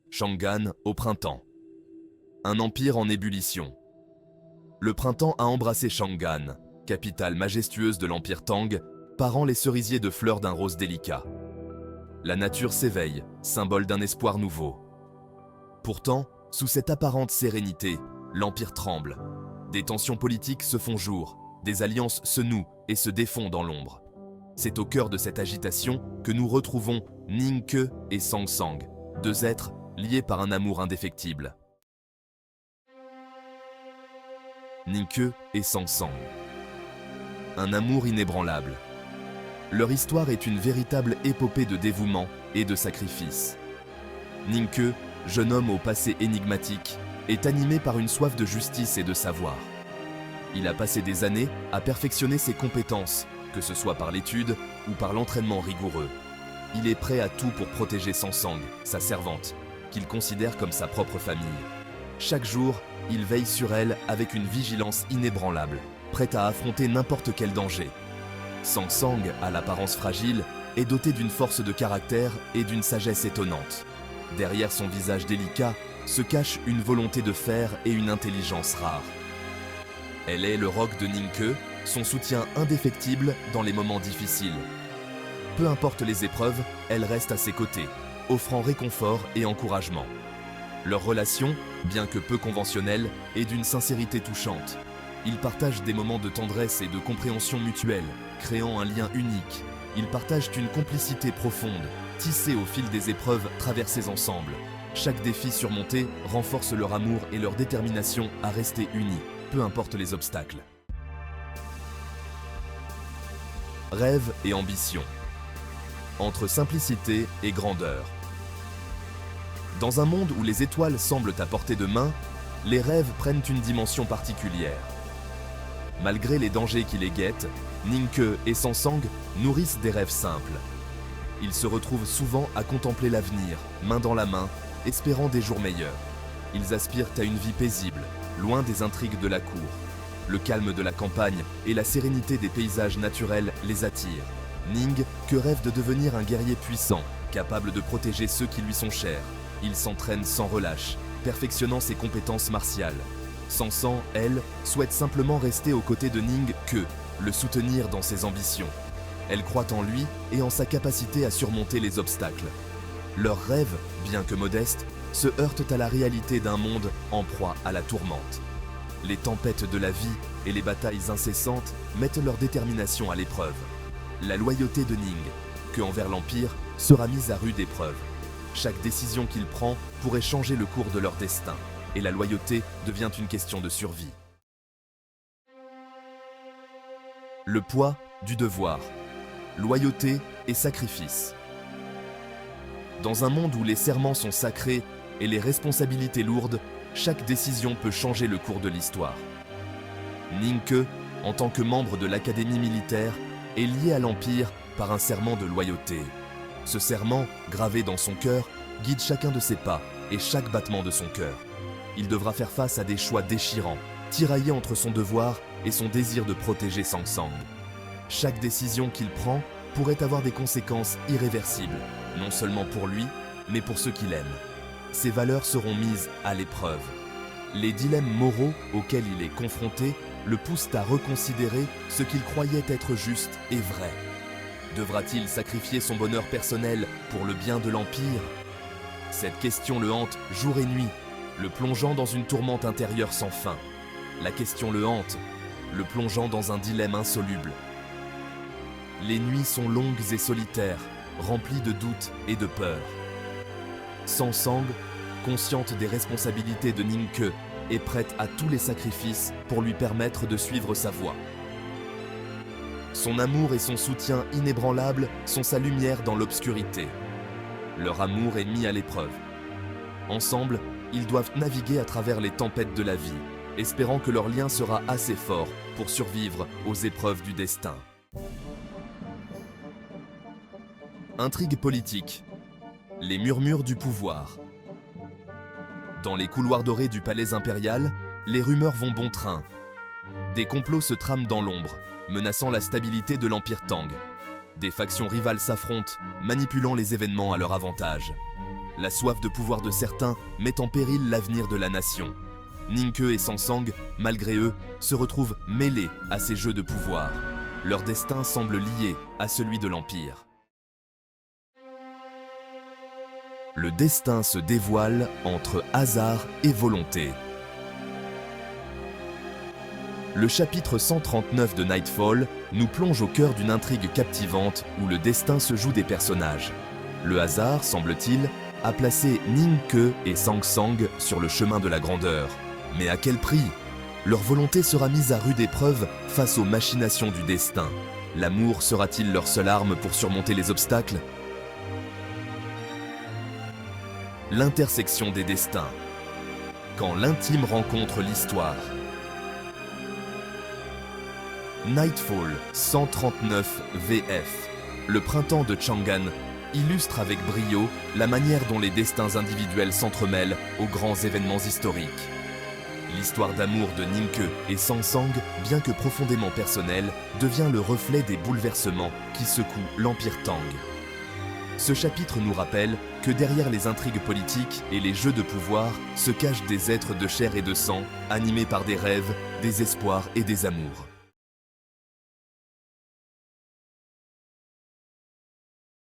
Chang'an au printemps. Un empire en ébullition. Le printemps a embrassé Chang'an, capitale majestueuse de l'empire Tang, parant les cerisiers de fleurs d'un rose délicat. La nature s'éveille, symbole d'un espoir nouveau. Pourtant, sous cette apparente sérénité, l'empire tremble. Des tensions politiques se font jour, des alliances se nouent et se défont dans l'ombre. C'est au cœur de cette agitation que nous retrouvons Ning Ke et Sang Sang, deux êtres liés par un amour indéfectible. Ning Ke et Sang Sang. Un amour inébranlable. Leur histoire est une véritable épopée de dévouement et de sacrifice. Ning Ke, jeune homme au passé énigmatique, est animé par une soif de justice et de savoir. Il a passé des années à perfectionner ses compétences, que ce soit par l'étude ou par l'entraînement rigoureux. Il est prêt à tout pour protéger Sang Sang, sa servante, qu'il considère comme sa propre famille. Chaque jour, il veille sur elle avec une vigilance inébranlable, prêt à affronter n'importe quel danger. Sang Sang, à l'apparence fragile, est doté d'une force de caractère et d'une sagesse étonnante. Derrière son visage délicat se cache une volonté de fer et une intelligence rare. Elle est le roc de Ning Ke, son soutien indéfectible dans les moments difficiles. Peu importe les épreuves, elle reste à ses côtés, offrant réconfort et encouragement. Leur relation, bien que peu conventionnelle, est d'une sincérité touchante. Ils partagent des moments de tendresse et de compréhension mutuelle, créant un lien unique. Ils partagent une complicité profonde, tissée au fil des épreuves traversées ensemble. Chaque défi surmonté renforce leur amour et leur détermination à rester unis, peu importe les obstacles. Rêve et ambition. Entre simplicité et grandeur. Dans un monde où les étoiles semblent à portée de main, les rêves prennent une dimension particulière. Malgré les dangers qui les guettent, Ning Ke et Sang Sang nourrissent des rêves simples. Ils se retrouvent souvent à contempler l'avenir, main dans la main, espérant des jours meilleurs. Ils aspirent à une vie paisible, loin des intrigues de la cour. Le calme de la campagne et la sérénité des paysages naturels les attirent. Ning Ke rêve de devenir un guerrier puissant, capable de protéger ceux qui lui sont chers. Il s'entraîne sans relâche, perfectionnant ses compétences martiales. Sang Sang, elle, souhaite simplement rester aux côtés de Ning Ke, le soutenir dans ses ambitions. Elle croit en lui et en sa capacité à surmonter les obstacles. Leurs rêves, bien que modestes, se heurtent à la réalité d'un monde en proie à la tourmente. Les tempêtes de la vie et les batailles incessantes mettent leur détermination à l'épreuve. La loyauté de Ning Ke envers l'Empire sera mise à rude épreuve. Chaque décision qu'il prend pourrait changer le cours de leur destin, et la loyauté devient une question de survie. Le poids du devoir. Loyauté et sacrifice. Dans un monde où les serments sont sacrés et les responsabilités lourdes, chaque décision peut changer le cours de l'histoire. Ning Ke, en tant que membre de l'Académie militaire, est lié à l'Empire par un serment de loyauté. Ce serment, gravé dans son cœur, guide chacun de ses pas et chaque battement de son cœur. Il devra faire face à des choix déchirants, tiraillés entre son devoir et son désir de protéger Sang Sang. Chaque décision qu'il prend pourrait avoir des conséquences irréversibles, non seulement pour lui, mais pour ceux qu'il aime. Ses valeurs seront mises à l'épreuve. Les dilemmes moraux auxquels il est confronté le poussent à reconsidérer ce qu'il croyait être juste et vrai. Devra-t-il sacrifier son bonheur personnel pour le bien de l'Empire? Cette question le hante jour et nuit, le plongeant dans une tourmente intérieure sans fin. La question le hante, le plongeant dans un dilemme insoluble. Les nuits sont longues et solitaires, remplies de doutes et de peurs. Sang Sang, consciente des responsabilités de Ning Ke, est prête à tous les sacrifices pour lui permettre de suivre sa voie. Son amour et son soutien inébranlables sont sa lumière dans l'obscurité. Leur amour est mis à l'épreuve. Ensemble, ils doivent naviguer à travers les tempêtes de la vie, espérant que leur lien sera assez fort pour survivre aux épreuves du destin. Intrigue politique. Les murmures du pouvoir. Dans les couloirs dorés du palais impérial, les rumeurs vont bon train. Des complots se trament dans l'ombre, menaçant la stabilité de l'Empire Tang. Des factions rivales s'affrontent, manipulant les événements à leur avantage. La soif de pouvoir de certains met en péril l'avenir de la nation. Ningke et Sangsang, malgré eux, se retrouvent mêlés à ces jeux de pouvoir. Leur destin semble lié à celui de l'Empire. Le destin se dévoile entre hasard et volonté. Le chapitre 139 de Nightfall nous plonge au cœur d'une intrigue captivante où le destin se joue des personnages. Le hasard, semble-t-il, a placé Ningke et Sangsang sur le chemin de la grandeur. Mais à quel prix? Leur volonté sera mise à rude épreuve face aux machinations du destin. L'amour sera-t-il leur seule arme pour surmonter les obstacles? L'intersection des destins. Quand l'intime rencontre l'histoire. Nightfall 139 VF. Le printemps de Chang'an illustre avec brio la manière dont les destins individuels s'entremêlent aux grands événements historiques. L'histoire d'amour de Ningke et Sangsang, bien que profondément personnelle, devient le reflet des bouleversements qui secouent l'Empire Tang. Ce chapitre nous rappelle que derrière les intrigues politiques et les jeux de pouvoir se cachent des êtres de chair et de sang, animés par des rêves, des espoirs et des amours.